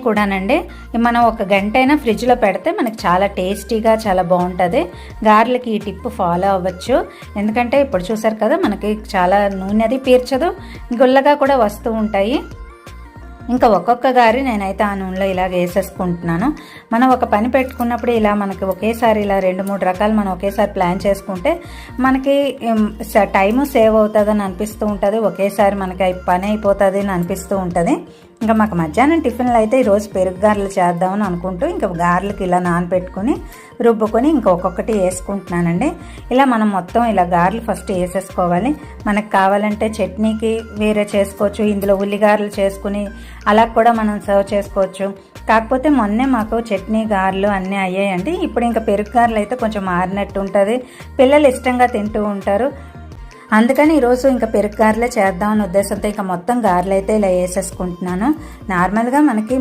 కూడానండి మనం ఒక గంట అయినా ఫ్రిడ్జ్లో పెడితే మనకి చాలా టేస్టీగా చాలా బాగుంటుంది. గారెలకి ఈ టిప్ ఫాలో అవ్వచ్చు. ఎందుకంటే ఇప్పుడు చూసారు కదా మనకి చాలా నూనె అది పీర్చదు, గుల్లగా కూడా వస్తూ ఉంటాయి. ఇంకా ఒక్కొక్క గారి నేనైతే ఆ నూనెలో ఇలాగ వేసేసుకుంటున్నాను. మనం ఒక పని పెట్టుకున్నప్పుడు ఇలా మనకి ఒకేసారి ఇలా 2-3 రకాలు మనం ఒకేసారి ప్లాన్ చేసుకుంటే మనకి టైము సేవ్ అవుతుందని అనిపిస్తూ ఉంటుంది, ఒకేసారి మనకి పని అయిపోతుంది అని అనిపిస్తూ ఉంటుంది. ఇంకా మాకు మధ్యాహ్నం టిఫిన్లు అయితే ఈరోజు పెరుగు గారెలు చేద్దామని అనుకుంటూ ఇంకా గారెలకి ఇలా నానబెట్టుకుని రుబ్బుకొని ఇంకా ఒక్కొక్కటి వేసుకుంటున్నానండి. ఇలా మనం మొత్తం ఇలా గారెలు ఫస్ట్ వేసేసుకోవాలి. మనకు కావాలంటే చట్నీకి వేరే చేసుకోవచ్చు, ఇందులో ఉల్లిగారెలు చేసుకుని అలా కూడా మనం సర్వ్ చేసుకోవచ్చు. కాకపోతే మొన్నే మాకు చట్నీ గారెలు అన్నీ అయ్యాయండి. ఇప్పుడు ఇంకా పెరుగు గారెలు అయితే కొంచెం మారినట్టు ఉంటుంది, పిల్లలు ఇష్టంగా తింటూ ఉంటారు. అందుకని ఈరోజు ఇంకా పెరుగు గారెలే చేద్దామని ఉద్దేశంతో ఇంకా మొత్తం గారెలు అయితే ఇలా వేసేసుకుంటున్నాను. నార్మల్గా మనకి